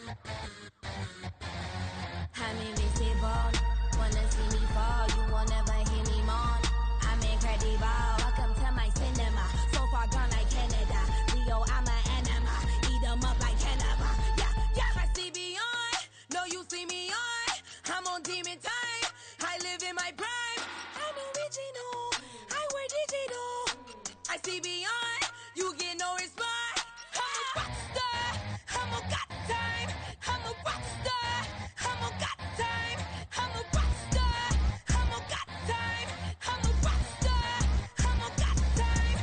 I'm invisible. Wanna see me fall, you will never hear me moan. I'm incredible. Welcome to my cinema. So far gone like Canada. Leo, I'm an anima. Eat 'em up like cannibal. Yeah, yeah. I see beyond. No, you see me on. I'm on demon time. I live in my prime. I'm original. I wear digital. I see beyond. You get no response. I'm a rock star. I'm a got time. I'm a rock star. I'm a got time. I'm a rock star. I'm a got time. I'm a rock star. I'm a got time.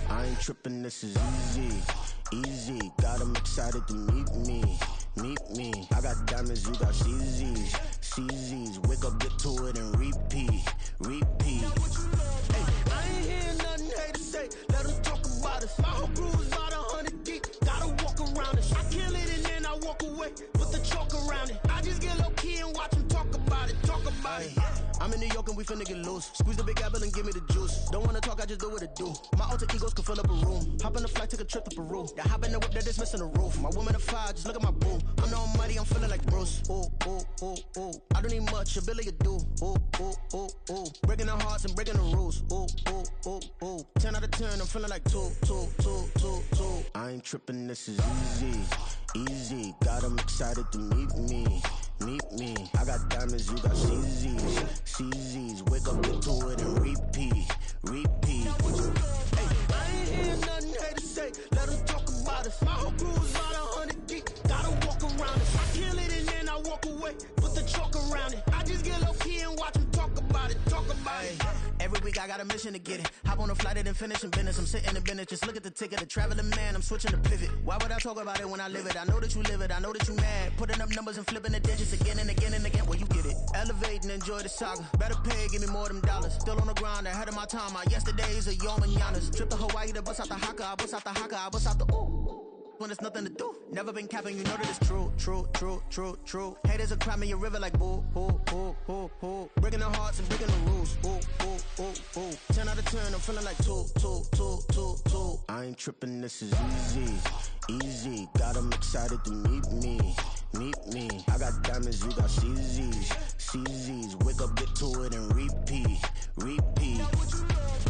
I ain't tripping, this is easy, easy. Got 'em excited to meet me, meet me. I got diamonds, you got CZs, CZs. Wake up, get to it and repeat, repeat. Hey, I ain't hearing nothing haters say. Let 'em talk about us. My whole crew is about 100 deep. Gotta walk around it. I kill it and then I walk away. Put the chalk around it. I just get low key and watch 'em talk about it, talk about it. I'm in New York and we finna get loose. Squeeze the big apple and give me the juice. Don't wanna talk, I just do what it do. My alter egos can fill up a room. Hop on the flight, take a trip to Peru. The hop in the whip that is missing the roof. My woman a fire, just look at my boo. I'm no money, I'm feeling like Bruce. Ooh, ooh, ooh, ooh. I don't need much, ability to do. Ooh, ooh, ooh, ooh. Breaking the hearts and breaking the rules. Ooh, ooh, ooh, ooh. 10 out of 10, I'm feeling like 2, 2, 2, 2, 2. I ain't tripping, this is easy, easy. Got 'em excited to meet me, meet me. I got diamonds, you got CZs, CZs. Wake up, get to it and repeat, repeat. Hey, I ain't hearing nothing haters say. Let 'em talk about us. My whole crew is about 100 deep. Gotta walk around it. I kill it and then I walk away. Put the chalk around it. I just get low key and watch 'em talk about it, talk about it. Every week I got a mission to get it. Hop on a flight and then finish in business. I'm sitting in business, just look at the ticket. A traveling man, I'm switching the pivot. Why would I talk about it when I live it? I know that you live it, I know that you mad. Putting up numbers and flipping the digits again and again and again. Well, you get it. Elevate and enjoy the saga. Better pay, give me more than dollars. Still on the grind, ahead of my time. My yesterdays are your mananas. Trip to Hawaii to bust out the haka. I bust out the haka, I bust out the ooh. When there's nothing to do. Never been capping, you know that it's true, true, true, true, true. Haters are crying me a river like boo, boo, boo, boo, boo. Breaking the hearts and breaking the rules. Ooh, ooh, ooh, ooh. 10 out of 10, I'm feeling like 2, 2, 2, 2, 2. I ain't tripping, this is easy, easy. Got 'em excited to meet me, meet me. I got diamonds, you got CZs, CZs. Wake up, get to it and repeat, repeat.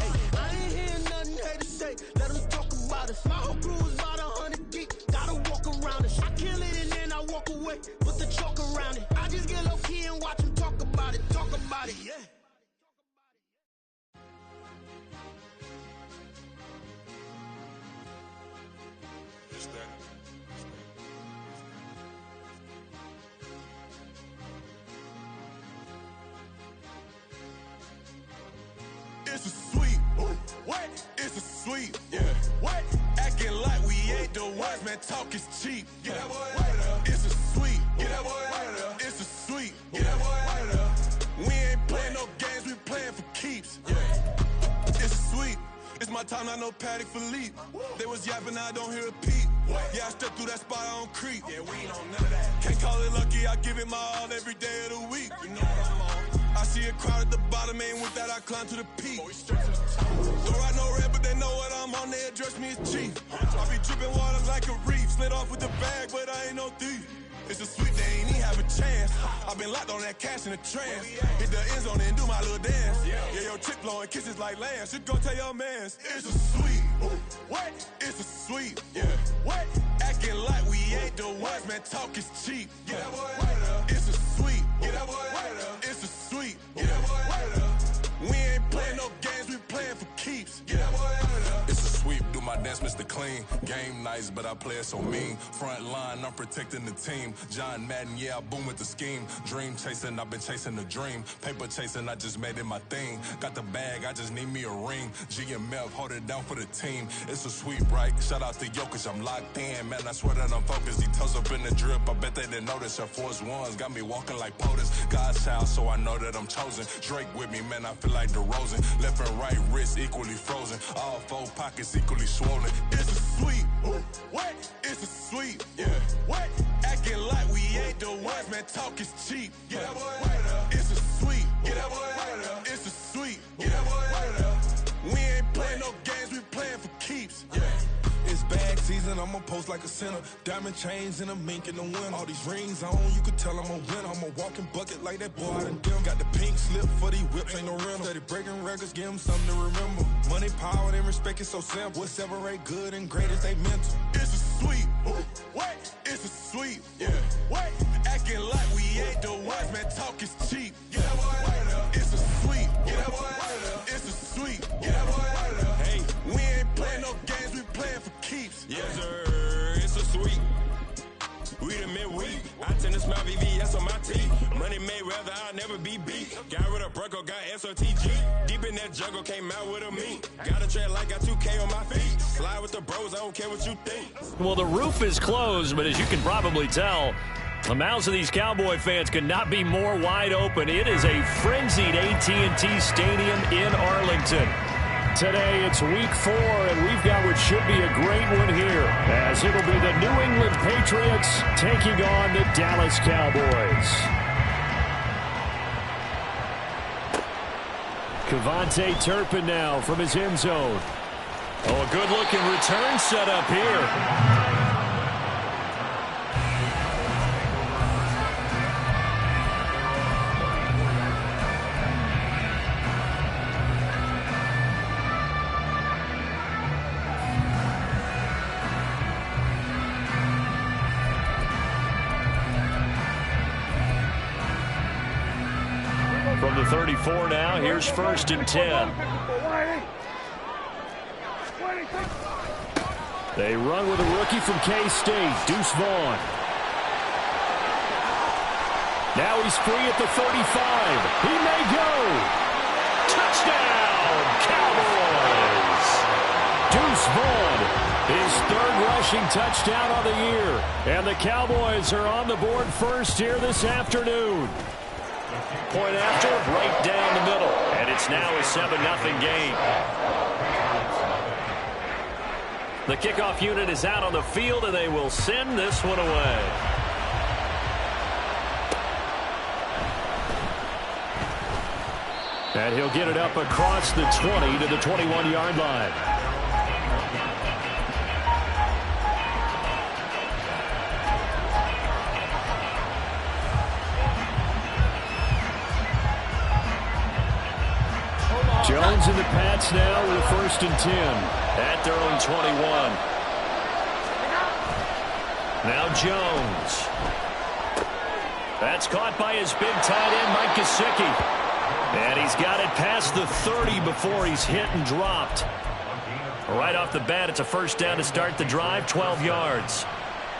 Hey, I ain't hearing nothing haters say. Let 'em talk about us. My whole crew is about 100 deep. Gotta walk around it. I kill it and then I walk away. Put the chalk around it. I just get low key and watch 'em talk about it, talk about it. Yeah. It's a sweet, what? It's a sweet, yeah. What? Acting like we ain't the ones, man. Talk is cheap. Get that boy out of there. It's a sweet, get that boy out of there. It's a sweet, get that boy out of there. We ain't playing no games, we playing for keeps. Yeah. It's sweet. It's my time, not no Paddock Philippe. They was yapping, I don't hear a peep. Yeah, I step through that spot, I don't creep. Yeah, we ain't on none of that. Can't call it lucky, I give it my all every day of the week. You know what I'm on. I see a crowd at the bottom, ain't with that, I climb to the peak. Don't ride no red, but they know what I'm on, they address me as chief. I be dripping water like a reef, slid off with the bag, but I ain't no thief. It's a sweet, they ain't even have a chance. I been locked on that cash in a trance. Hit the end zone and do my little dance. Yeah, your chick blowing kisses like Lance. You go tell your mans. It's a sweet. What? It's a sweet. Yeah. What? Acting like we ain't the ones, man. Talk is cheap. Get that boy out of there. It's a sweet. Get that boy out of there. It's a sweet. Get that boy out of there. We ain't playing no games, we playing for keeps. Get that boy out of there. It's a sweep, do my dance, Mr. Clean. Game nice, but I play it so mean. Front line, I'm protecting the team. John Madden, yeah, I boom with the scheme. Dream chasing, I've been chasing the dream. Paper chasing, I just made it my thing. Got the bag, I just need me a ring. GMF, hold it down for the team. It's a sweep, right? Shout out to Jokic, I'm locked in. Man, I swear that I'm focused. He toes up in the drip, I bet they didn't notice. Air Force Ones got me walking like POTUS. God's child, so I know that I'm chosen. Drake with me, man, I feel like DeRozan. Left and right wrist equally frozen. All four pockets equally swollen. It's a sweep. What? It's a sweep. Yeah. What? man, talk is cheap. Get that boy out of there. It's a sweep. Get that boy out of there. It's a sweep. Get that boy out of there. We ain't playing no games, we playing for keeps. Yeah. It's bag season, I'ma post like a sinner. Diamond chains and a mink in the wind. All these rings on, you could tell I'm a winner. I'm a walking bucket like that boy out in them. Got the pink slip for these whips, ain't no rental. Steady breaking records, give them something to remember. Money, power, and respect is so simple. What separate good and great is they mental. It's a sweep. What? It's a sweep. Yeah. What? Acting like we ain't the ones, man, talk is cheap. Get that boy out of there. It's a sweep. Get that boy out of there. It's a sweep. Get that boy out of there. Hey, we ain't playing no games, we playing for keeps. Yes, sir. It's a sweep. We the midweek. I tend to smell VVS on my teeth. Money made rather I'll never be beat. Got rid of Bronco, got SOTG. Deep in that jungle, came out with a meat. Got a tread like got 2K on my feet. Slide with the bros, I don't care what you think. Well, the roof is closed, but as you can probably tell, the mouths of these Cowboy fans could not be more wide open. It is a frenzied AT&T Stadium in Arlington. Today, it's week 4, and we've got what should be a great one here, as it'll be the New England Patriots taking on the Dallas Cowboys. Kevontae Turpin now from his end zone. Oh, a good-looking return set up here. From the 34 now, here's 1st and 10. They run with a rookie from K-State, Deuce Vaughn. Now he's free at the 35. He may go. Touchdown, Cowboys! Deuce Vaughn, his 3rd rushing touchdown on the year. And the Cowboys are on the board first here this afternoon. Point after, right down the middle. And it's now a 7-0 game. The kickoff unit is out on the field, and they will send this one away. And he'll get it up across the 20 to the 21-yard line. Jones in the Pats now with 1st and 10 at their own 21. Now Jones. That's caught by his big tight end, Mike Gesicki. And he's got it past the 30 before he's hit and dropped. Right off the bat, it's a 1st down to start the drive, 12 yards.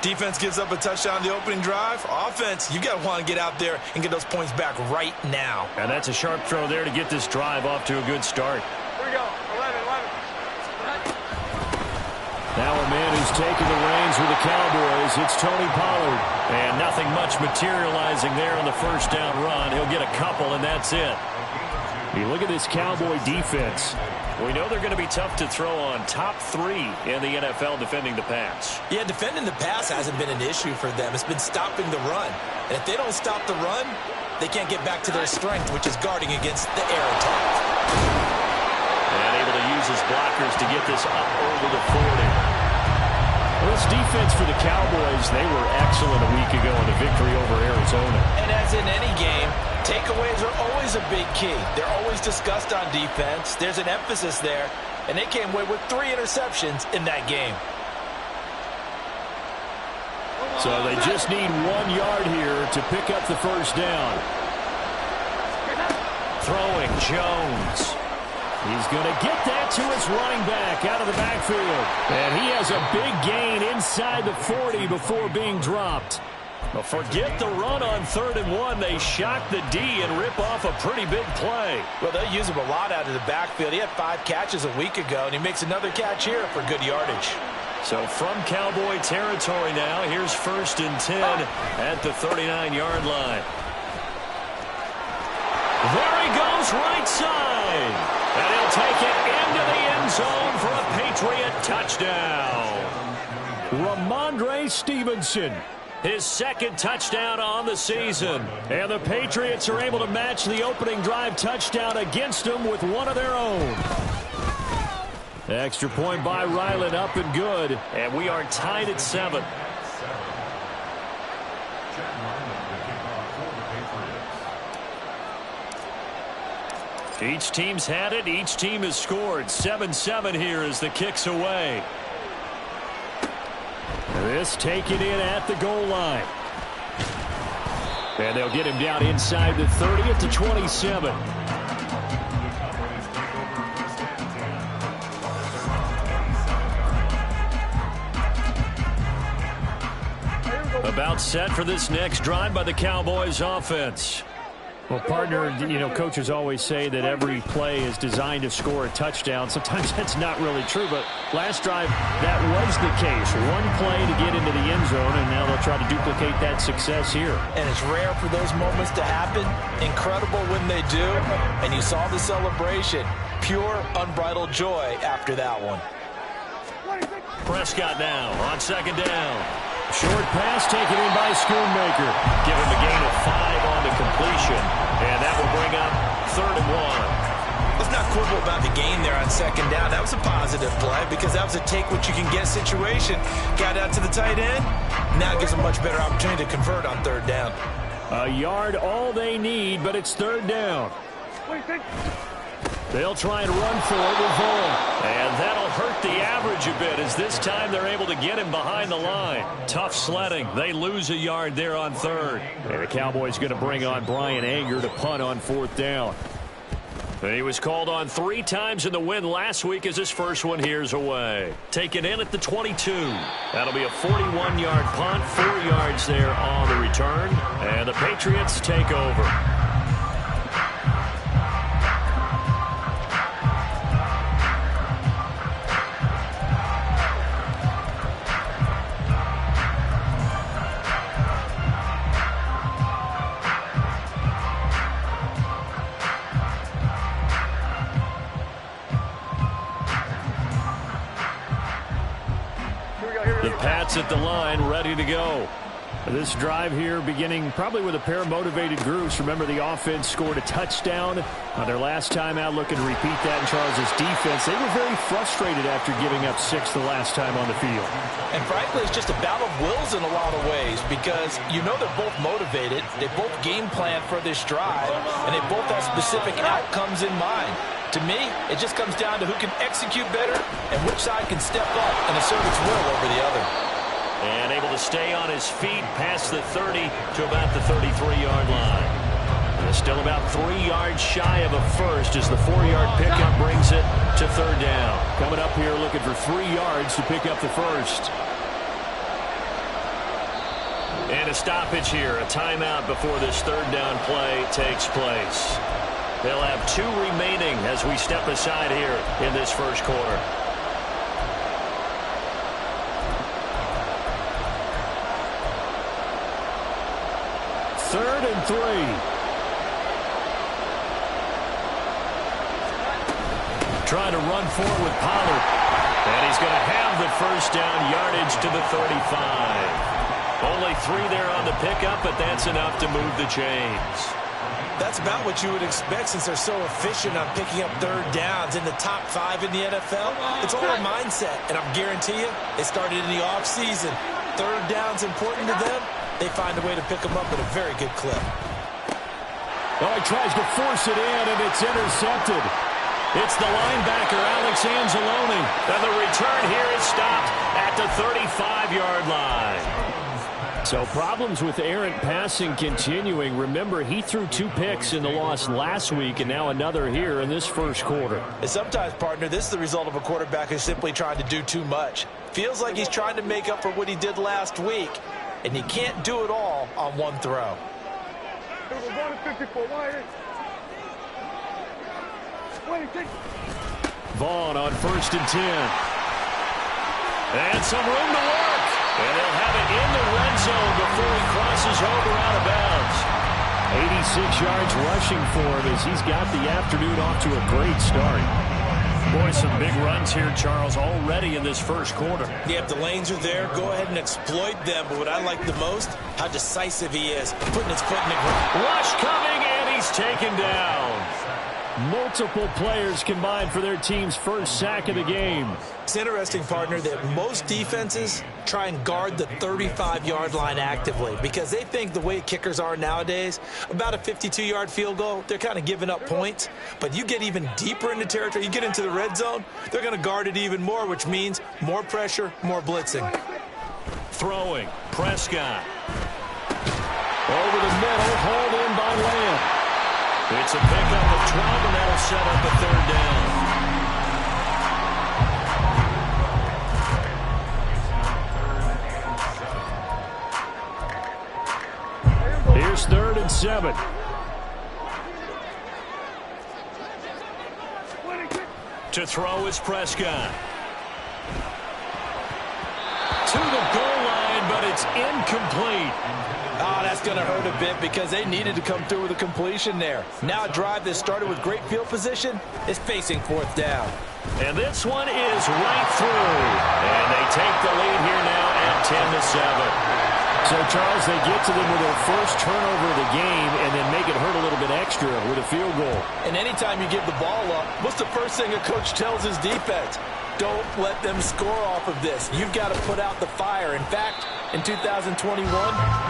Defense gives up a touchdown on the opening drive. Offense, you got to want to get out there and get those points back right now. And that's a sharp throw there to get this drive off to a good start. Here we go. 11. Now a man who's taken the reins with the Cowboys, it's Tony Pollard. And nothing much materializing there on the 1st down run. He'll get a couple, and that's it. You look at this Cowboy defense. We know they're going to be tough to throw on. Top 3 in the NFL defending the pass. Yeah, defending the pass hasn't been an issue for them. It's been stopping the run. And if they don't stop the run, they can't get back to their strength, which is guarding against the air attack. And able to use his blockers to get this up over the 40. Well, this defense for the Cowboys, they were excellent a week ago in the victory over Arizona. And as in any game, takeaways are always a big key. They're always discussed on defense. There's an emphasis there, and they came away with 3 interceptions in that game. So they just need 1 yard here to pick up the 1st down. Throwing Jones. He's going to get that to his running back out of the backfield. And he has a big gain inside the 40 before being dropped. Well, forget the run on 3rd and 1. They shock the D and rip off a pretty big play. Well, they'll use him a lot out of the backfield. He had 5 catches a week ago, and he makes another catch here for good yardage. So from Cowboy territory now, here's 1st and 10 at the 39-yard line. There he goes, right side. And he'll take it into the end zone for a Patriot touchdown. Ramondre Stevenson his second touchdown on the season. And the Patriots are able to match the opening drive touchdown against them with one of their own. Extra point by Ryland, up and good. And we are tied at 7. Each team's had it. Each team has scored. 7-7 here as the kick's away. This taken in at the goal line. And they'll get him down inside the 30 at the 27. About set for this next drive by the Cowboys offense. Well, partner, you know, coaches always say that every play is designed to score a touchdown. Sometimes that's not really true, but last drive, that was the case. One play to get into the end zone, and now they'll try to duplicate that success here. And it's rare for those moments to happen. Incredible when they do. And you saw the celebration. Pure, unbridled joy after that one. Prescott now on second down. Short pass taken in by Schoonmaker. Give him a gain of 5 on the completion. And that will bring up 3rd and 1. Let's not quibble about the gain there on second down. That was a positive play because that was a take-what-you-can-get situation. Got out to the tight end. Now gives a much better opportunity to convert on 3rd down. A yard all they need, but it's 3rd down. They'll try and run for it with Vaughn. And that'll hurt the average a bit as this time they're able to get him behind the line. Tough sledding. They lose a yard there on 3rd. And the Cowboys going to bring on Brian Anger to punt on 4th down. And he was called on 3 times in the win last week as his first one here's away. Taken in at the 22. That'll be a 41-yard punt, 4 yards there on the return. And the Patriots take over. The Pats at the line, ready to go. This drive here beginning probably with a pair of motivated groups. Remember, the offense scored a touchdown on their last time out, looking to repeat that in Charles' defense. They were very frustrated after giving up 6 the last time on the field. And frankly, it's just a battle of wills in a lot of ways because you know they're both motivated. They both game plan for this drive, and they both have specific outcomes in mind. To me, it just comes down to who can execute better and which side can step up and assert its will over the other. And able to stay on his feet past the 30 to about the 33-yard line. And still about 3 yards shy of a first as the 4-yard pickup brings it to 3rd down. Coming up here looking for 3 yards to pick up the first. And a stoppage here, a timeout before this 3rd down play takes place. They'll have 2 remaining as we step aside here in this first quarter. Third and 3. Trying to run forward with Pollard. And he's going to have the first down yardage to the 35. Only 3 there on the pickup, but that's enough to move the chains. That's about what you would expect since they're so efficient on picking up 3rd downs in the top 5 in the NFL. It's all a mindset, and I guarantee you, they started in the offseason. 3rd down's important to them. They find a way to pick them up at a very good clip. Oh, he tries to force it in, and it's intercepted. It's the linebacker, Alex Anzalone. And the return here is stopped at the 35-yard line. So problems with errant passing continuing. Remember, he threw 2 picks in the loss last week, and now another here in this first quarter. And sometimes, partner, this is the result of a quarterback who's simply trying to do too much. Feels like he's trying to make up for what he did last week, and he can't do it all on one throw. Vaughn on 1st and 10. And some room to work. And they'll have it in the red zone before he crosses over out of bounds. 86 yards rushing for him as he's got the afternoon off to a great start. Boy, some big runs here, Charles, already in this first quarter. Yeah, if the lanes are there, go ahead and exploit them. But what I like the most, how decisive he is, putting his foot in the ground. Rush coming, and he's taken down. Multiple players combined for their team's first sack of the game. It's interesting, partner, that most defenses try and guard the 35-yard line actively because they think the way kickers are nowadays, about a 52-yard field goal, they're kind of giving up points. But you get even deeper into territory, you get into the red zone, they're going to guard it even more, which means more pressure, more blitzing. Throwing, Prescott. Over the middle, hauled in by Lamb. It's a pickup of 12, and that'll set up a third down. Here's 3rd and 7. To throw is Prescott. To the goal line, but it's incomplete. Oh, that's going to hurt a bit because they needed to come through with a completion there. Now a drive that started with great field position is facing 4th down. And this one is right through. And they take the lead here now at 10-7. So, Charles, they get to them with their first turnover of the game and then make it hurt a little bit extra with a field goal. And anytime you give the ball up, what's the first thing a coach tells his defense? Don't let them score off of this. You've got to put out the fire. In fact, in 2021,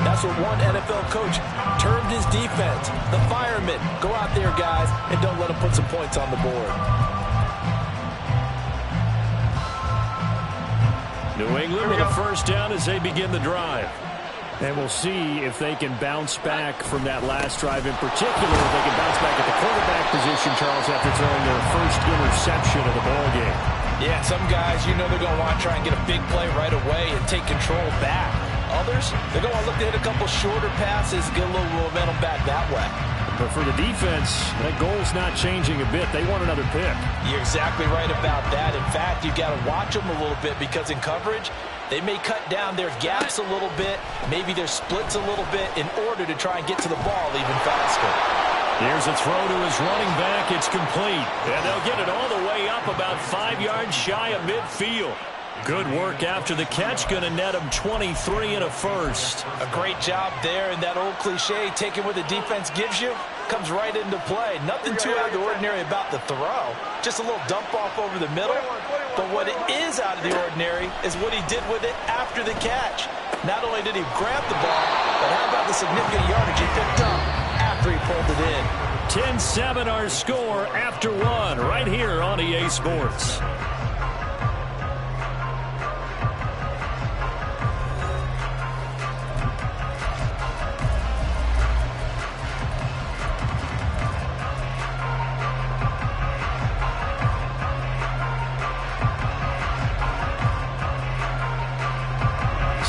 that's what one NFL coach termed his defense. The firemen. Go out there, guys, and don't let them put some points on the board. New England with a first down as they begin the drive. And we'll see if they can bounce back from that last drive. In particular, if they can bounce back at the quarterback position, Charles, after throwing their first interception of the ball game. Yeah, some guys, you know they're going to want to try and get a big play right away and take control back. Others, they're going to look to hit a couple shorter passes, get a little momentum back that way. But for the defense, that goal's not changing a bit. They want another pick. You're exactly right about that. In fact, you've got to watch them a little bit because in coverage, they may cut down their gaps a little bit, maybe their splits a little bit in order to try and get to the ball even faster. Here's a throw to his running back. It's complete. And they'll get it all the way up about 5 yards shy of midfield. Good work after the catch. Going to net him 23 and a first. A great job there. And that old cliche, taking what the defense gives you, comes right into play. Nothing too out of the ordinary about the throw. Just a little dump off over the middle. But what it is out of the ordinary is what he did with it after the catch. Not only did he grab the ball, but how about the significant yardage he picked up after he pulled it in. 10-7 our score after one right here on EA Sports.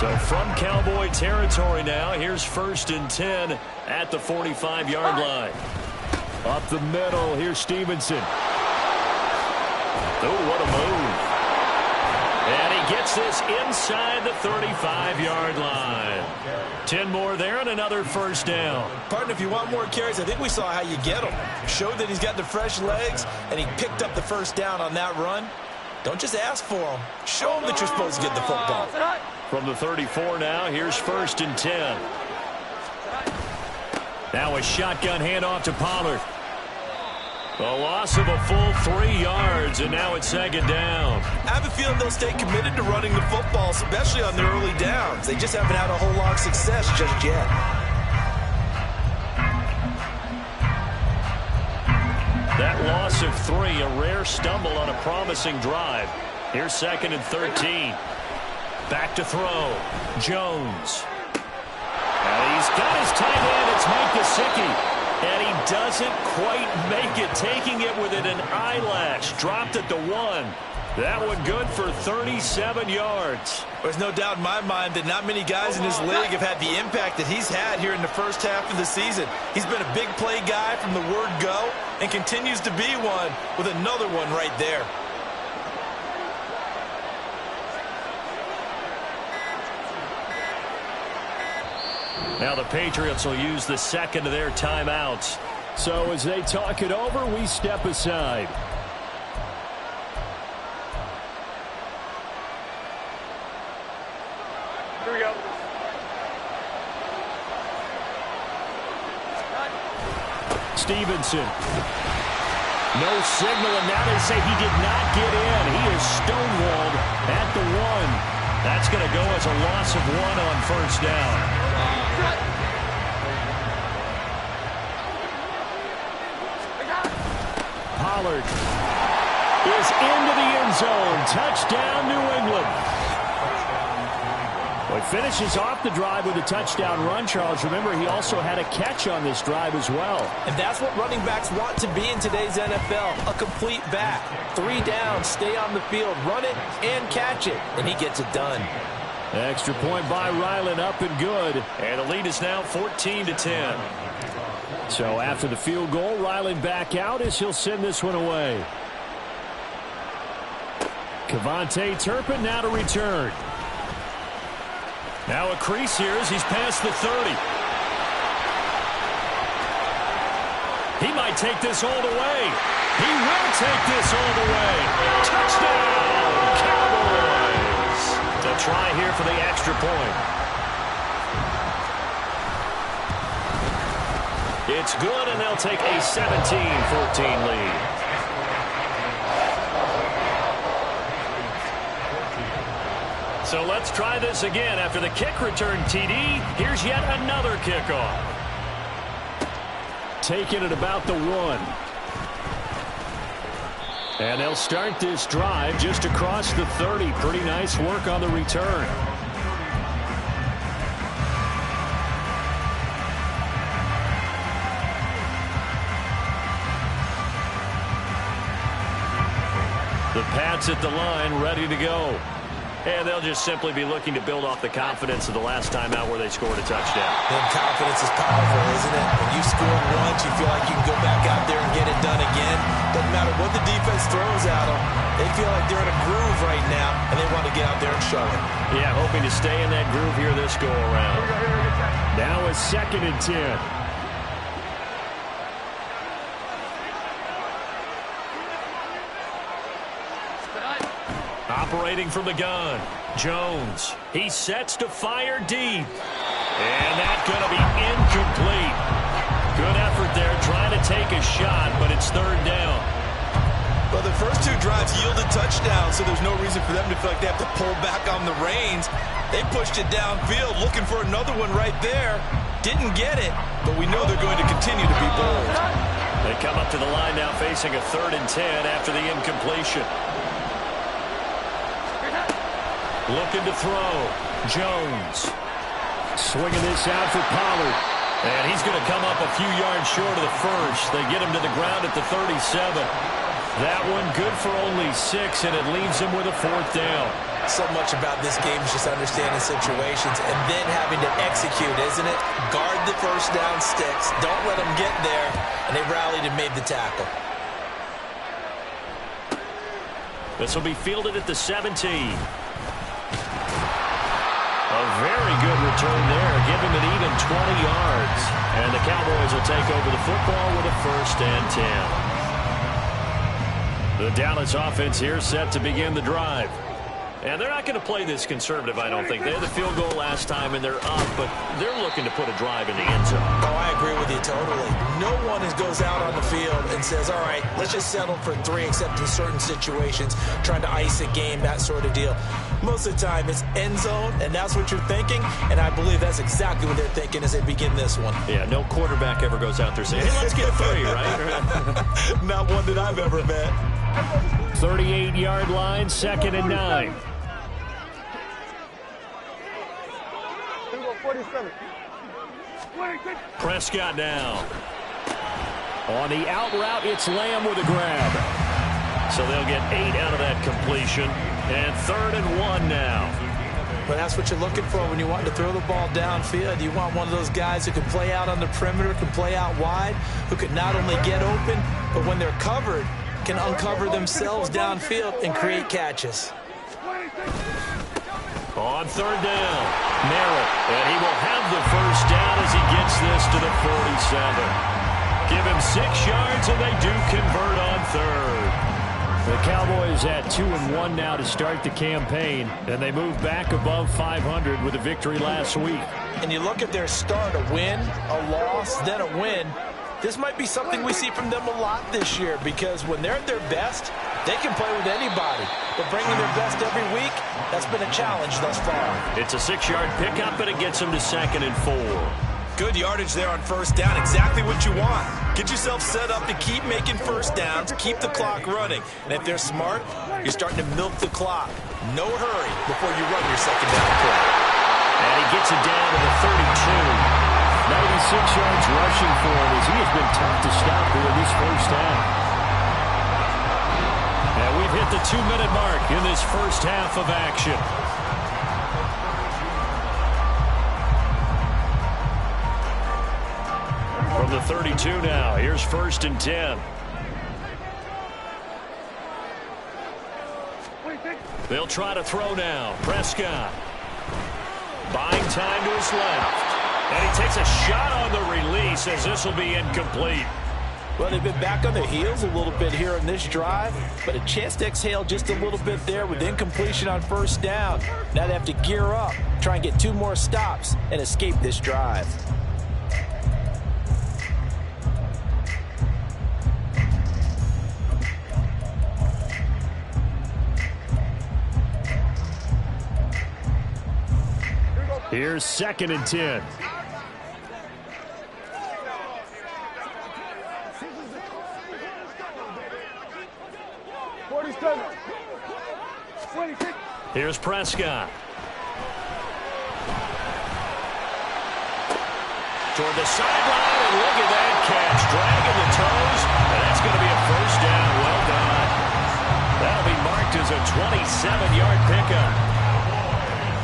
So from Cowboy territory now, here's 1st and 10 at the 45-yard line. Up the middle, here's Stevenson. Oh, what a move. And he gets this inside the 35-yard line. 10 more there and another first down. Partner, if you want more carries, I think we saw how you get them. Showed that he's got the fresh legs, and he picked up the first down on that run. Don't just ask for them. Show them that you're supposed to get the football. From the 34 now, here's 1st and 10. Now a shotgun handoff to Pollard. A loss of a full 3 yards, and now it's 2nd down. I have a feeling they'll stay committed to running the football, especially on their early downs. They just haven't had a whole lot of success just yet. That loss of 3, a rare stumble on a promising drive. Here's 2nd and 13. Back to throw. Jones. And he's got his tight end. It's Mike Gesicki. And he doesn't quite make it, taking it within an eyelash. Dropped at the 1. That one good for 37 yards. There's no doubt in my mind that not many guys in this league have had the impact that he's had here in the first half of the season. He's been a big play guy from the word go and continues to be one with another one right there. Now the Patriots will use the second of their timeouts. So as they talk it over, we step aside. we go. Stevenson. No signal, and now they say he did not get in. He is stonewalled at the 1. That's going to go as a loss of 1 on first down. Pollard is into the end zone. Touchdown, New England. Well, he finishes off the drive with a touchdown run, Charles. Remember, he also had a catch on this drive as well. And that's what running backs want to be in today's NFL, a complete back. 3 down, stay on the field, run it, and catch it. And he gets it done. Extra point by Ryland, up and good. And the lead is now 14-10. So after the field goal, Ryland back out as he'll send this one away. Kevontae Turpin now to return. Now a crease here as he's past the 30. He might take this all the way. He will take this all the way. Touchdown, Cowboys. They'll try here for the extra point. It's good, and they'll take a 17-14 lead. So let's try this again. After the kick return TD, here's yet another kickoff. Taken at about the 1. And they'll start this drive just across the 30. Pretty nice work on the return. The Pats at the line, ready to go. And they'll just simply be looking to build off the confidence of the last time out where they scored a touchdown. And confidence is powerful, isn't it? When you score once, you feel like you can go back out there and get it done again. Doesn't matter what the defense throws at them. They feel like they're in a groove right now, and they want to get out there and show it. Yeah, hoping to stay in that groove here this go-around. Now a 2nd and 10. Operating from the gun, Jones. He sets to fire deep. And that's going to be incomplete. Good effort there trying to take a shot, but it's 3rd down. Well, the first 2 drives yielded touchdowns, so there's no reason for them to feel like they have to pull back on the reins. They pushed it downfield, looking for another one right there. Didn't get it, but we know they're going to continue to be bold. They come up to the line now facing a 3rd and 10 after the incompletion. Looking to throw. Jones. Swinging this out for Pollard. And he's going to come up a few yards short of the first. They get him to the ground at the 37. That one good for only 6, and it leaves him with a 4th down. So much about this game is just understanding situations and then having to execute, isn't it? Guard the first down sticks. Don't let them get there. And they rallied and made the tackle. This will be fielded at the 17. A very good return there. Give him an even 20 yards. And the Cowboys will take over the football with a 1st and 10. The Dallas offense here set to begin the drive. And they're not going to play this conservative, I don't think. They had the field goal last time, and they're up, but they're looking to put a drive in the end zone. Oh, I agree with you totally. No one goes out on the field and says, all right, let's just settle for 3, except in certain situations, trying to ice a game, that sort of deal. Most of the time, it's end zone, and that's what you're thinking, and I believe that's exactly what they're thinking as they begin this one. Yeah, no quarterback ever goes out there saying, hey, let's get 3, right? Not one that I've ever met. 38-yard line, 2nd and 9. 47. Prescott now. On the out route, it's Lamb with a grab. So they'll get 8 out of that completion. And 3rd and 1 now. But that's what you're looking for when you want to throw the ball downfield. You want one of those guys who can play out on the perimeter, can play out wide, who can not only get open, but when they're covered, can uncover themselves downfield and create catches. On 3rd down, Merritt, and he will have the 1st down as he gets this to the 47. Give him 6 yards, and they do convert on 3rd. The Cowboys at 2-1 now to start the campaign, and they move back above 500 with a victory last week. And you look at their start, a win, a loss, then a win. This might be something we see from them a lot this year, because when they're at their best, they can play with anybody. But bringing their best every week, that's been a challenge thus far. It's a 6-yard pickup, and it gets them to 2nd and 4. Good yardage there on first down. Exactly what you want. Get yourself set up to keep making first downs, keep the clock running. And if they're smart, you're starting to milk the clock. No hurry before you run your second down play. And he gets it down to the 32. 96 yards rushing for him as he has been tough to stop here in this first half. And we've hit the 2-minute mark in this first half of action. From the 32 now, here's 1st and 10. They'll try to throw now. Prescott buying time to his left. And he takes a shot on the release as this will be incomplete. Well, they've been back on their heels a little bit here on this drive, but a chance to exhale just a little bit there with incompletion on first down. Now they have to gear up, try and get 2 more stops, and escape this drive. Here's 2nd and 10. Here's Prescott. Toward the sideline, and look at that catch. Dragging the toes, and that's going to be a first down. Well done. That'll be marked as a 27-yard pickup.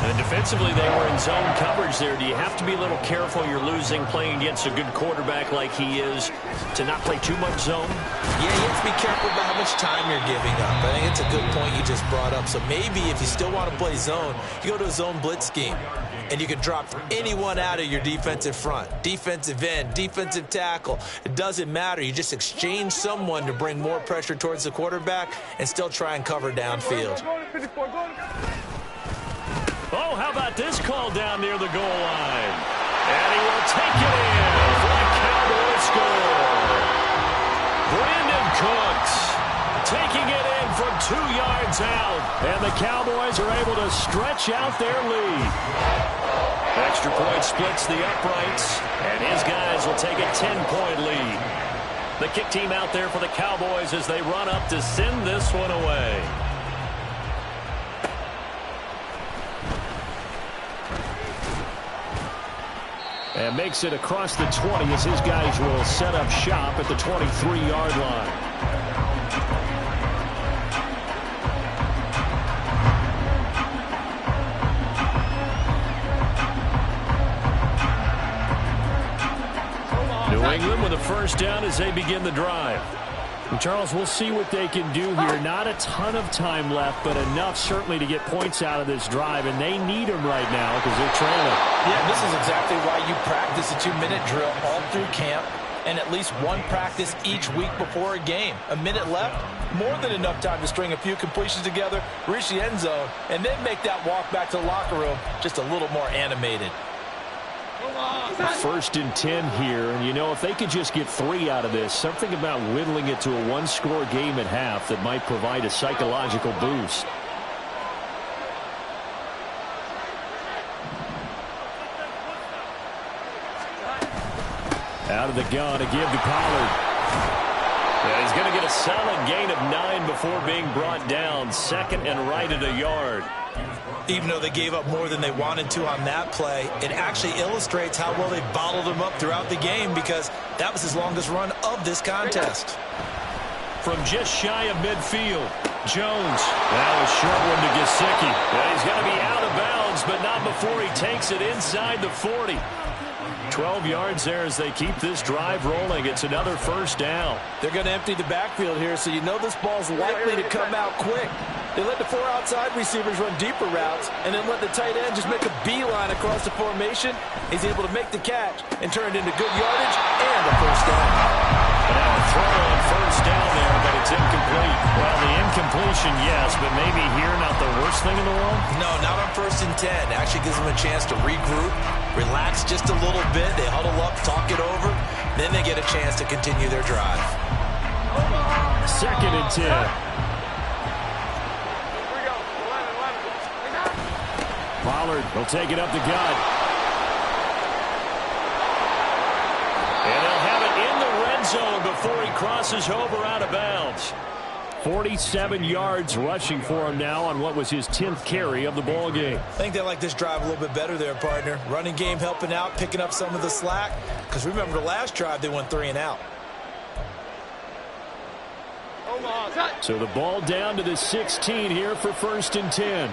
And defensively, they were in zone coverage there. Do you have to be a little careful? You're losing playing against a good quarterback like he is to not play too much zone? Yeah, you have to be careful about how much time you're giving up. I think it's a good point you just brought up. So maybe if you still want to play zone, you go to a zone blitz scheme. And you can drop anyone out of your defensive front. Defensive end, defensive tackle. It doesn't matter. You just exchange someone to bring more pressure towards the quarterback and still try and cover downfield. Oh, how about this call down near the goal line? And he will take it in for the Cowboys score. Brandon Cooks taking it in from 2 yards out. And the Cowboys are able to stretch out their lead. Extra point splits the uprights, and his guys will take a 10-point lead. The kick team out there for the Cowboys as they run up to send this one away. And makes it across the 20 as his guys will set up shop at the 23-yard line. New England with a first down as they begin the drive. And Charles, we'll see what they can do here. Not a ton of time left, but enough certainly to get points out of this drive, and they need them right now because they're trailing. Yeah, this is exactly why you practice a 2-minute drill all through camp and at least one practice each week before a game. A minute left, more than enough time to string a few completions together, reach the end zone, and then make that walk back to the locker room just a little more animated. 1st and 10 here, and you know, if they could just get 3 out of this, something about whittling it to a 1-score game at half that might provide a psychological boost. Out of the gun to give to Pollard. Yeah, he's going to get a solid gain of 9 before being brought down. 2nd and right at a yard. Even though they gave up more than they wanted to on that play, it actually illustrates how well they bottled him up throughout the game because that was his longest run of this contest. From just shy of midfield, Jones. That was short one to Gesicki. Yeah, he's going to be out of bounds, but not before he takes it inside the 40. 12 yards there as they keep this drive rolling. It's another first down. They're going to empty the backfield here, so you know this ball's likely to come out quick. They let the 4 outside receivers run deeper routes and then let the tight end just make a beeline across the formation. He's able to make the catch and turn it into good yardage and a first down. Now a throw on first down there, but it's incomplete. Well, the incompletion, yes, but maybe here not the worst thing in the world? No, not on 1st and 10. Actually gives them a chance to regroup, relax just a little bit. They huddle up, talk it over. Then they get a chance to continue their drive. 2nd and 10. Pollard will take it up the gut. And they'll have it in the red zone before he crosses over out of bounds. 47 yards rushing for him now on what was his 10th carry of the ball game. I think they like this drive a little bit better there, partner. Running game helping out, picking up some of the slack. Because remember the last drive, they went 3 and out. So the ball down to the 16 here for 1st and 10.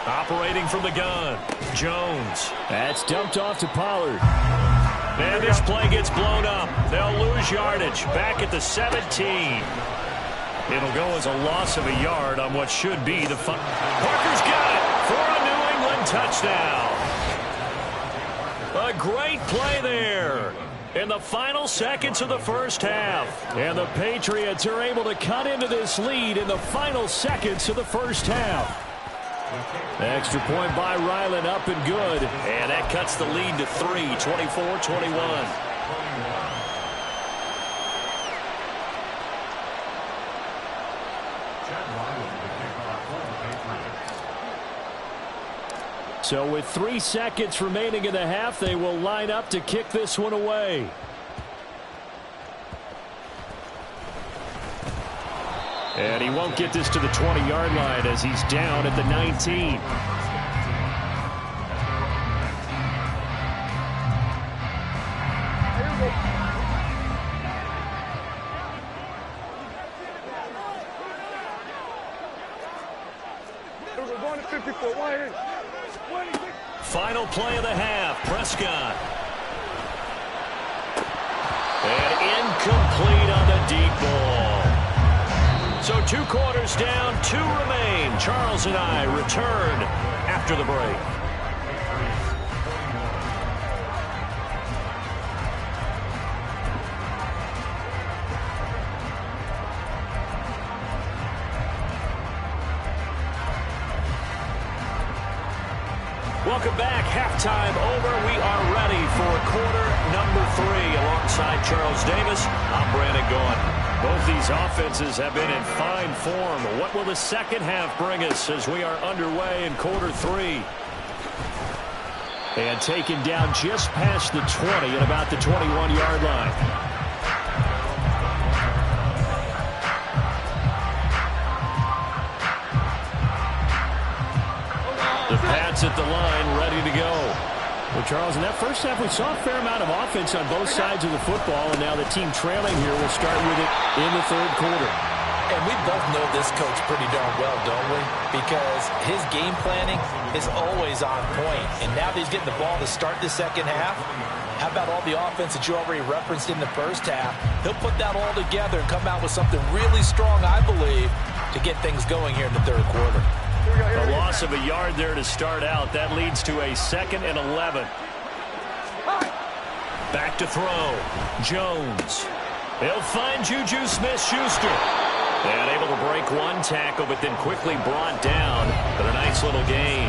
Operating from the gun, Jones. That's dumped off to Pollard. And this play gets blown up. They'll lose yardage back at the 17. It'll go as a loss of a yard on what should be the fun. Parker's got it for a New England touchdown. A great play there in the final seconds of the first half. And the Patriots are able to cut into this lead in the final seconds of the first half. Extra point by Ryland, up and good. And that cuts the lead to 3, 24-21. So with 3 seconds remaining in the half, they will line up to kick this one away. And he won't get this to the 20-yard line as he's down at the 19. Final play of the half, Prescott. And incomplete on the deep ball. So 2 quarters down, 2 remain. Charles and I return after the break. Welcome back. Halftime over. We are ready for quarter number 3. Alongside Charles Davis, I'm Brandon Gaughan. Both these offenses have been in fine form. What will the second half bring us as we are underway in quarter 3? And taken down just past the 20 at about the 21-yard line. The Pats at the line, ready to go. Well, Charles, in that first half, we saw a fair amount of offense on both sides of the football, and now the team trailing here will start with it in the 3rd quarter. And we both know this coach pretty darn well, don't we? Because his game planning is always on point. And now that he's getting the ball to start the second half, how about all the offense that you already referenced in the first half? He'll put that all together and come out with something really strong, I believe, to get things going here in the 3rd quarter. A loss of a yard there to start out. That leads to a 2nd and 11. Back to throw. Jones. They'll find Juju Smith-Schuster. And able to break 1 tackle, but then quickly brought down. But a nice little gain.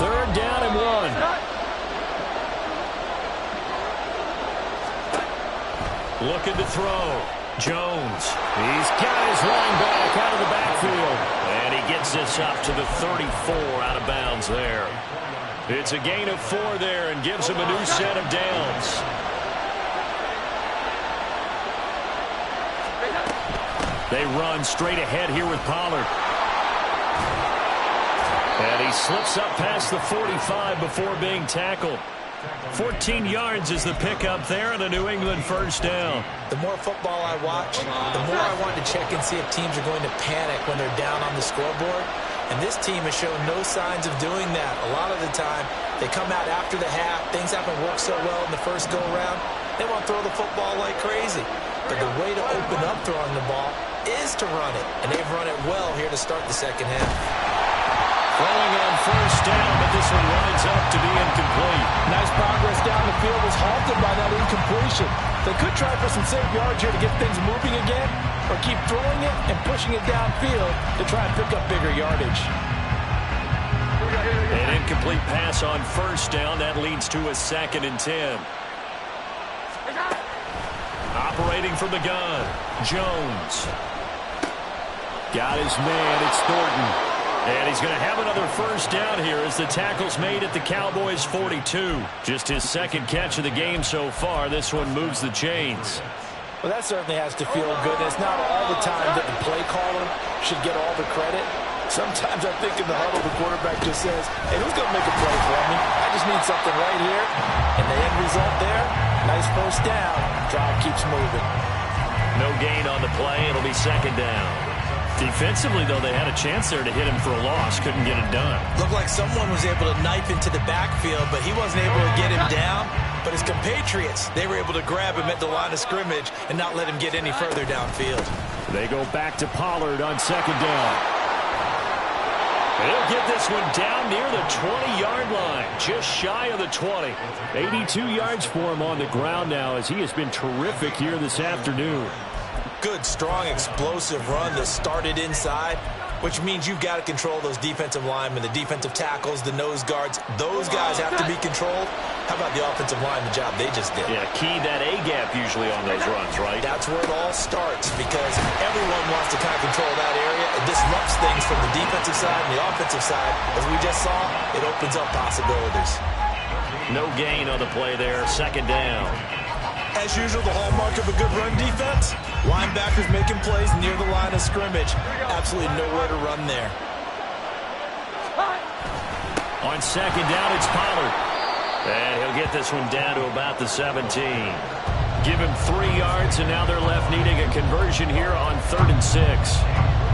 Third down and 1. Looking to throw. Jones. He's got his line back out of the backfield. And he gets this up to the 34 out of bounds there. It's a gain of 4 there and gives him a new set of downs. They run straight ahead here with Pollard. And he slips up past the 45 before being tackled. 14 yards is the pickup there and a New England first down. The more football I watch, the more I want to check and see if teams are going to panic when they're down on the scoreboard. And this team has shown no signs of doing that. A lot of the time, they come out after the half. Things haven't worked so well in the first go-around. They want to throw the football like crazy. But the way to open up throwing the ball is to run it. And they've run it well here to start the second half. Throwing on first down, but this one winds up to be incomplete. Nice progress down the field was halted by that incompletion. They could try for some safe yards here to get things moving again, or keep throwing it and pushing it downfield to try and pick up bigger yardage. An incomplete pass on first down. That leads to a 2nd and 10. Operating from the gun, Jones. Got his man, it's Thornton. And he's going to have another first down here as the tackle's made at the Cowboys' 42. Just his 2nd catch of the game so far. This one moves the chains. Well, that certainly has to feel good. It's not all the time that the play caller should get all the credit. Sometimes I think in the huddle, the quarterback just says, hey, who's going to make a play for me? I just need something right here. And the end result there, nice first down. Drive keeps moving. No gain on the play. It'll be 2nd down. Defensively, though, they had a chance there to hit him for a loss. Couldn't get it done. Looked like someone was able to knife into the backfield, but he wasn't able to get him down. But his compatriots, they were able to grab him at the line of scrimmage and not let him get any further downfield. They go back to Pollard on 2nd down. He'll get this one down near the 20-yard line, just shy of the 20. 82 yards for him on the ground now as he has been terrific here this afternoon. Good, strong, explosive run that started inside, which means you've got to control those defensive linemen, the defensive tackles, the nose guards. Those guys have to be controlled. How about the offensive line, the job they just did? Yeah, key that A-gap usually on those runs, right? That's where it all starts because everyone wants to kind of control that area. It disrupts things from the defensive side and the offensive side. As we just saw, it opens up possibilities. No gain on the play there, 2nd down. As usual, the hallmark of a good run defense, linebackers making plays near the line of scrimmage. Absolutely nowhere to run there. On 2nd down, it's Pollard. And he'll get this one down to about the 17. Give him 3 yards, and now they're left needing a conversion here on 3rd and 6.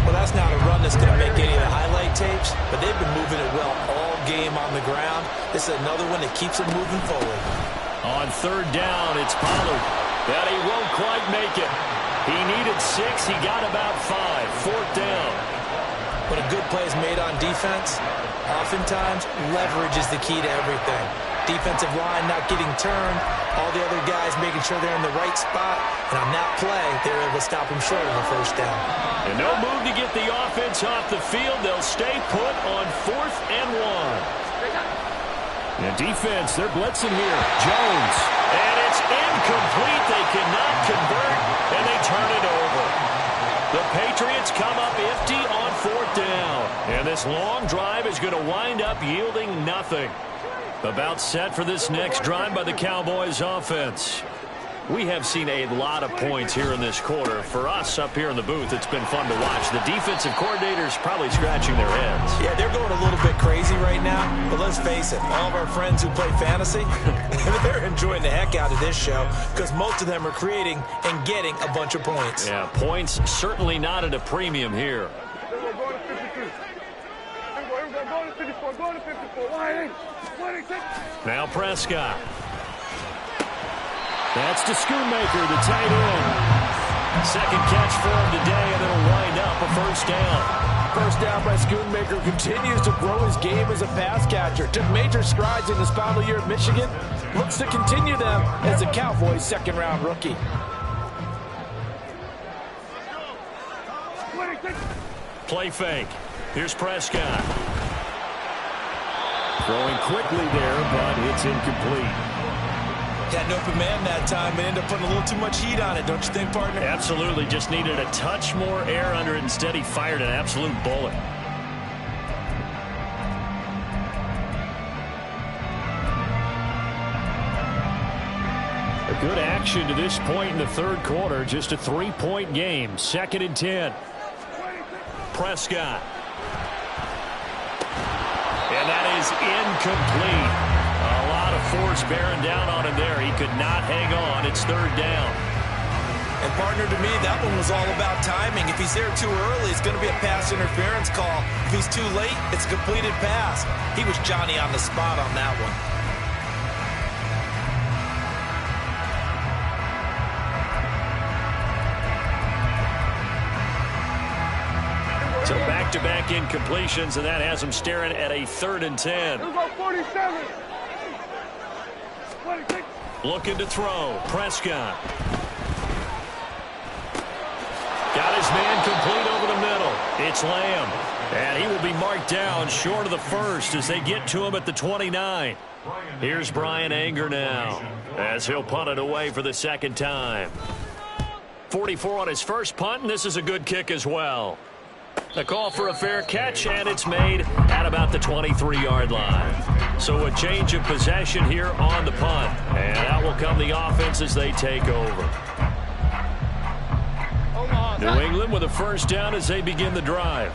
Well, that's not a run that's going to make any of the highlight tapes, but they've been moving it well all game on the ground. This is another one that keeps them moving forward. On 3rd down, it's Pollard. But he won't quite make it. He needed 6. He got about 5. 4th down. When a good play is made on defense, oftentimes leverage is the key to everything. Defensive line not getting turned, all the other guys making sure they're in the right spot, and on that play, they were able to stop him short of a first down. And no move to get the offense off the field. They'll stay put on 4th and 1. And defense, they're blitzing here. Jones. And it's incomplete. They cannot convert, and they turn it over. The Patriots come up empty on 4th down. And this long drive is going to wind up yielding nothing. About set for this next drive by the Cowboys offense. We have seen a lot of points here in this quarter. For us up here in the booth, it's been fun to watch. The defensive coordinators probably scratching their heads. Yeah, they're going a little bit crazy right now. But let's face it, all of our friends who play fantasy, they're enjoying the heck out of this show because most of them are creating and getting a bunch of points. Yeah, points certainly not at a premium here. Now Prescott. That's to Schoonmaker, the tight end. 2nd catch for him today, and it'll wind up a first down. First down by Schoonmaker continues to grow his game as a pass catcher. Took major strides in his final year at Michigan. Looks to continue them as a Cowboys 2nd-round rookie. Play fake. Here's Prescott. Throwing quickly there, but it's incomplete. Had an open man that time and ended up putting a little too much heat on it, don't you think, partner? Absolutely. Just needed a touch more air under it. Instead, he fired an absolute bullet. A good action to this point in the 3rd quarter. Just a 3-point game. 2nd and 10. Prescott. And that is incomplete. A lot of force bearing down on him there. He could not hang on. It's 3rd down. And partner, to me, that one was all about timing. If he's there too early, it's going to be a pass interference call. If he's too late, it's a completed pass. He was Johnny on the spot on that one. So back back-to-back incompletions, and that has them staring at a 3rd and 10. Looking to throw. Prescott. Got his man complete over the middle. It's Lamb. And he will be marked down short of the first as they get to him at the 29. Here's Brian Anger now as he'll punt it away for the 2nd time. 44 on his first punt, and this is a good kick as well. A call for a fair catch, and it's made at about the 23-yard line. So a change of possession here on the punt. And out will come the offense as they take over. New England with a first down as they begin the drive.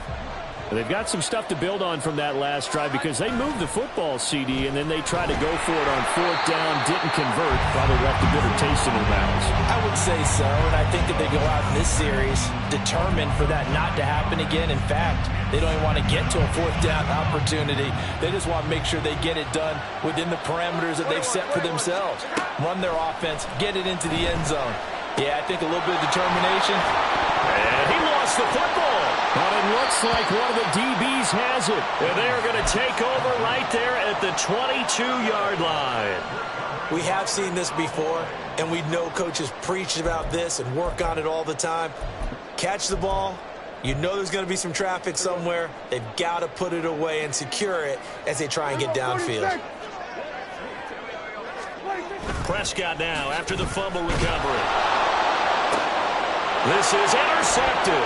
They've got some stuff to build on from that last drive because they moved the football, CD, and then they tried to go for it on 4th down, didn't convert, probably left a bitter taste in their mouths. I would say so, and I think that they go out in this series determined for that not to happen again. In fact, they don't even want to get to a 4th down opportunity. They just want to make sure they get it done within the parameters that they've set for themselves. Run their offense, get it into the end zone. Yeah, I think a little bit of determination. And he lost the football. But it looks like one of the DBs has it. And they're going to take over right there at the 22-yard line. We have seen this before, and we know coaches preach about this and work on it all the time. Catch the ball. You know there's going to be some traffic somewhere. They've got to put it away and secure it as they try and get downfield. Prescott now after the fumble recovery. This is intercepted.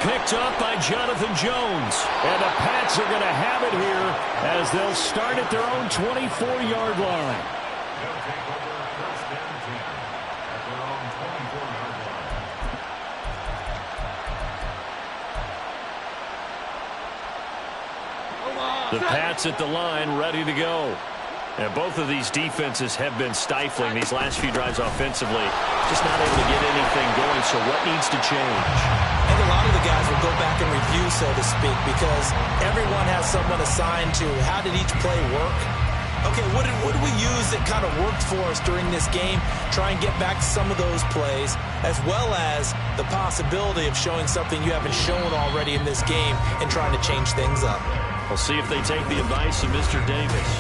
Picked up by Jonathan Jones. And the Pats are going to have it here as they'll start at their own 24-yard line. The Pats at the line, ready to go. And both of these defenses have been stifling these last few drives offensively. Just not able to get anything going, so what needs to change? And a lot of the guys will go back and review, so to speak, because everyone has someone assigned to how did each play work. Okay, what did we use that kind of worked for us during this game? Try and get back to some of those plays, as well as the possibility of showing something you haven't shown already in this game and trying to change things up. We'll see if they take the advice of Mr. Davis.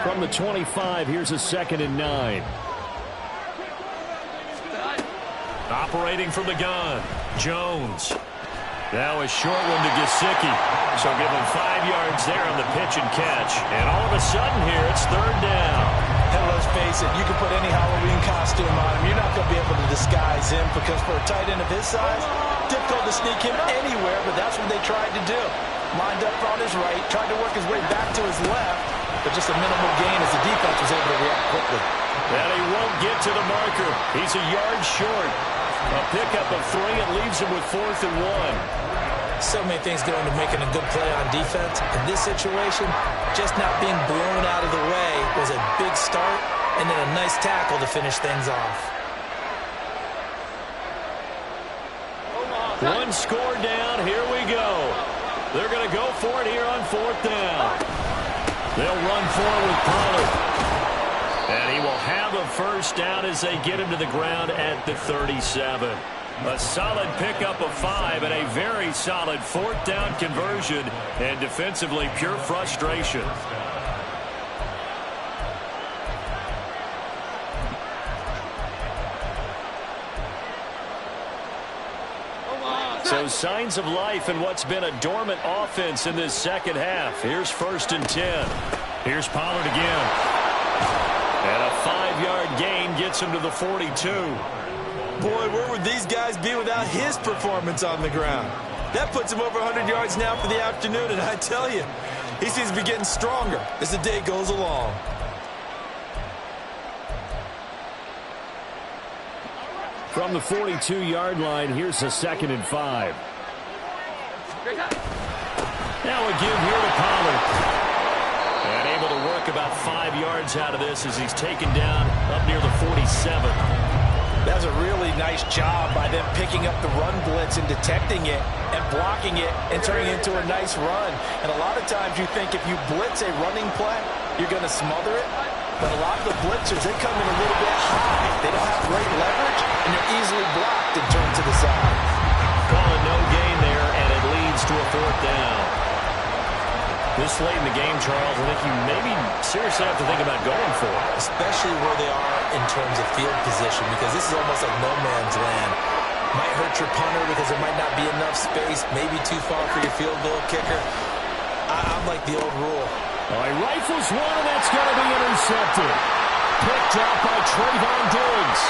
From the 25, here's a 2nd and 9. Operating from the gun, Jones. Now a short one to Gesicki. So give him 5 yards there on the pitch and catch. And all of a sudden here, it's 3rd down. And let's face it, you can put any Halloween costume on him. You're not going to be able to disguise him because for a tight end of his size, difficult to sneak him anywhere, but that's what they tried to do. Lined up on his right, tried to work his way back to his left, but just a minimal gain as the defense was able to react quickly. And he won't get to the marker. He's a yard short. A pickup of 3, it leaves him with 4th and 1. So many things go into making a good play on defense. In this situation, just not being blown out of the way was a big start, and then a nice tackle to finish things off. One score down, here we go. They're going to go for it here on 4th down. They'll run forward with Pollard. And he will have a first down as they get him to the ground at the 37. A solid pickup of 5 and a very solid 4th down conversion. And defensively, pure frustration. So signs of life in what's been a dormant offense in this second half. Here's 1st and 10. Here's Pollard again. And a 5-yard gain gets him to the 42. Boy, where would these guys be without his performance on the ground? That puts him over 100 yards now for the afternoon, and I tell you, he seems to be getting stronger as the day goes along. From the 42-yard line, here's a 2nd and 5. Now a give here to Pollard. And able to work about 5 yards out of this as he's taken down up near the 47. That's a really nice job by them picking up the run blitz and detecting it and blocking it and turning it into a nice run. And a lot of times you think if you blitz a running play, you're going to smother it. But a lot of the blitzers, they come in a little bit high. They don't have great leverage, and they're easily blocked. the side. Calling no gain there, and it leads to a 4th down. This late in the game, Charles, I think you maybe seriously have to think about going for it. Especially where they are in terms of field position, because this is almost like no man's land. Might hurt your punter because there might not be enough space, maybe too far for your field goal kicker. I'm like the old rule. He rifles one, and that's going to be intercepted. Picked up by Trayvon Diggs.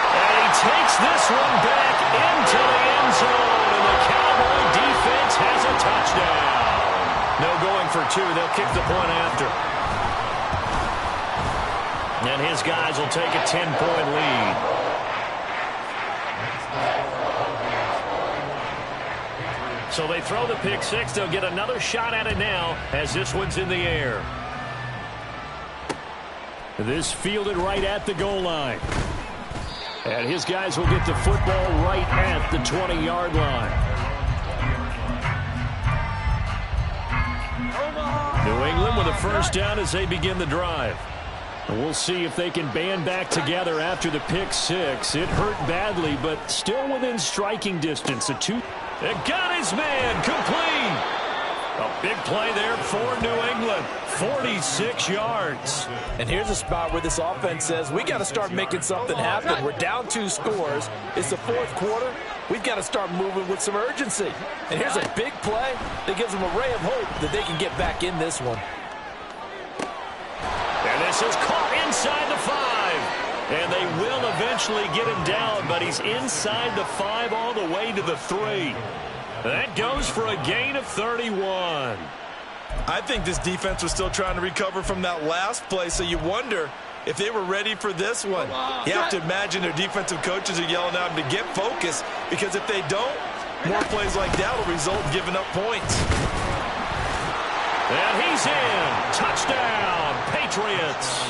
And he takes this one back into the end zone, and the Cowboy defense has a touchdown. No going for 2. They'll kick the point after. And his guys will take a 10-point lead. So they throw the pick 6. They'll get another shot at it now as this one's in the air. This fielded right at the goal line. And his guys will get the football right at the 20-yard line. New England with a first down as they begin the drive. And we'll see if they can band back together after the pick 6. It hurt badly, but still within striking distance. It got his man complete. A big play there for New England. 46 yards. And here's a spot where this offense says, we got to start making something happen. We're down 2 scores. It's the 4th quarter. We've got to start moving with some urgency. And here's a big play that gives them a ray of hope that they can get back in this one. And this is caught inside the 5. And they will eventually get him down, but he's inside the 5 all the way to the 3. That goes for a gain of 31. I think this defense was still trying to recover from that last play, so you wonder if they were ready for this one. You have to imagine their defensive coaches are yelling at them to get focused, because if they don't, more plays like that will result in giving up points. And he's in. Touchdown, Patriots.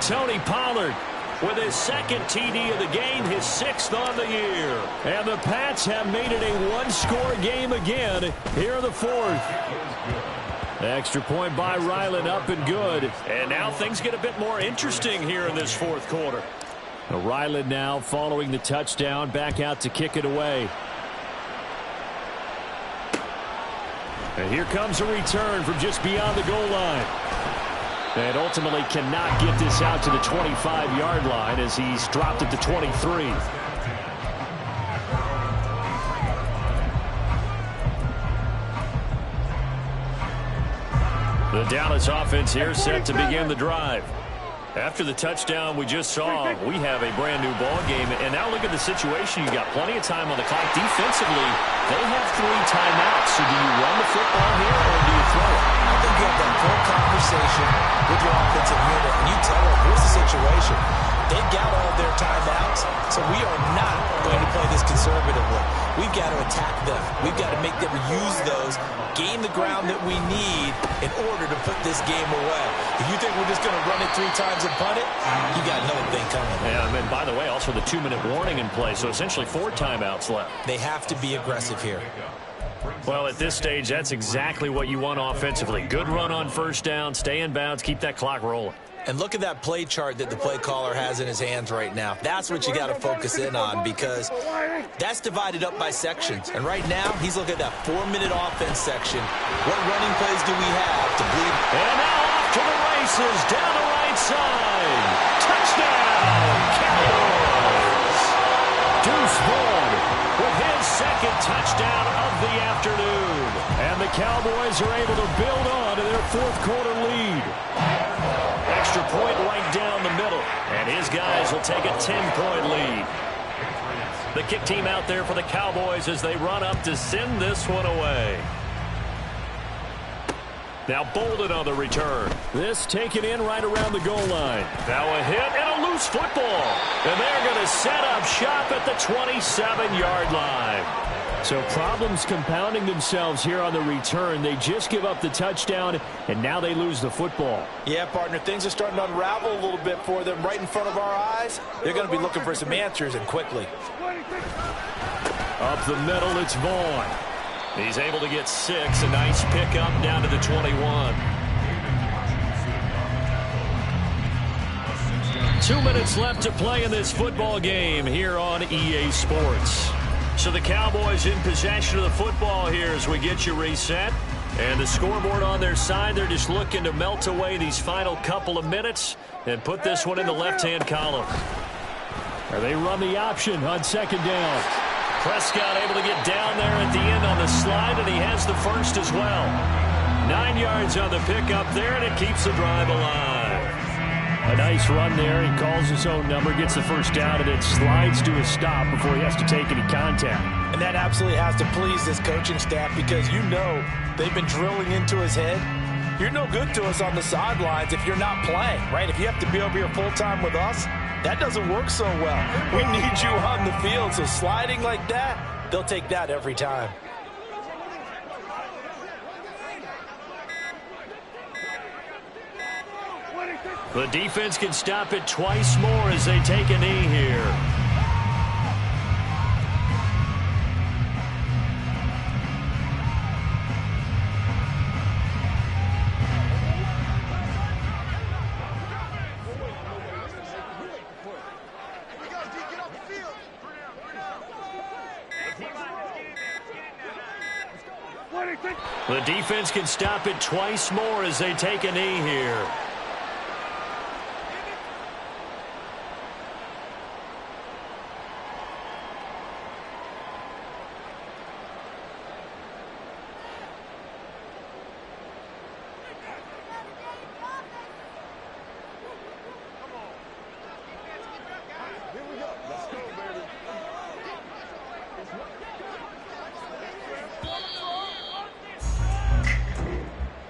Tony Pollard with his 2nd TD of the game, his 6th on the year. And the Pats have made it a 1-score game again here in the 4th. Extra point by Ryland, up and good. And now things get a bit more interesting here in this 4th quarter. Ryland now following the touchdown, back out to kick it away. And here comes a return from just beyond the goal line. And ultimately cannot get this out to the 25-yard line as he's dropped at the 23. The Dallas offense here set to begin the drive. After the touchdown we just saw, we have a brand new ball game. And now look at the situation. You got plenty of time on the clock. Defensively, they have 3 timeouts. So do you run the football here or do you throw it? I think you have that full conversation with your offensive unit, and you tell them, here's the situation. They've got all their timeouts, so we are not going to play this conservatively. We've got to attack them. We've got to make them use those, gain the ground that we need in order to put this game away. If you think we're just going to run it 3 times and punt it, you got another thing coming. Yeah, and by the way, also the 2-minute warning in play, so essentially 4 timeouts left. They have to be aggressive here. Well, at this stage, that's exactly what you want offensively. Good run on first down, stay in bounds, keep that clock rolling. And look at that play chart that the play caller has in his hands right now. That's what you got to focus in on, because that's divided up by sections. And right now, he's looking at that 4-minute offense section. What running plays do we have to bleed? And now off to the races, down the right side. Touchdown, Cowboys. Deuce Vaughn with his 2nd touchdown of the afternoon. And the Cowboys are able to build on to their 4th quarter lead. Extra point right down the middle. And his guys will take a 10-point lead. The kick team out there for the Cowboys as they run up to send this one away. Now Bolden on the return. This taken in right around the goal line. Now a hit and a loose football. And they're going to set up shop at the 27-yard line. So problems compounding themselves here on the return. They just give up the touchdown, and now they lose the football. Yeah, partner, things are starting to unravel a little bit for them right in front of our eyes. They're going to be looking for some answers, and quickly. Up the middle, it's Vaughn. He's able to get 6. A nice pickup down to the 21. 2 minutes left to play in this football game here on EA Sports. So the Cowboys in possession of the football here as we get you reset. And the scoreboard on their side, they're just looking to melt away these final couple of minutes and put this one in the left-hand column. Or they run the option on second down. Prescott able to get down there at the end on the slide, and he has the first as well. 9 yards on the pickup there, and it keeps the drive alive. A nice run there. He calls his own number, gets the first down, and it slides to a stop before he has to take any contact. And that absolutely has to please this coaching staff because you know they've been drilling into his head. You're no good to us on the sidelines if you're not playing, right? If you have to be over here full-time with us, that doesn't work so well. We need you on the field, so sliding like that, they'll take that every time. The defense can stop it twice more as they take a knee here. The defense can stop it twice more as they take a knee here.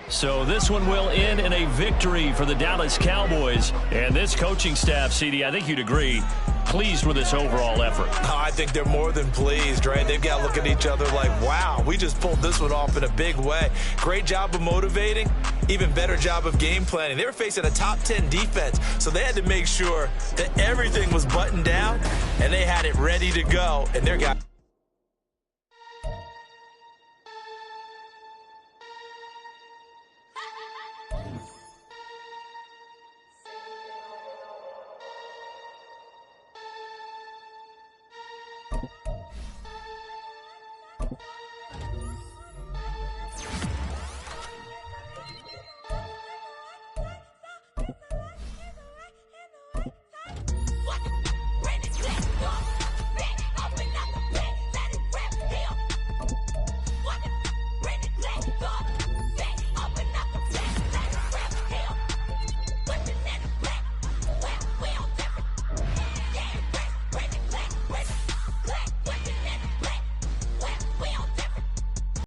So this one will end in a victory for the Dallas Cowboys. And this coaching staff, CD, I think you'd agree, pleased with this overall effort. Oh, I think they're more than pleased, right? They've got to look at each other like, wow, we just pulled this one off in a big way. Great job of motivating, even better job of game planning. They were facing a top 10 defense, so they had to make sure that everything was buttoned down, and they had it ready to go, and their guy.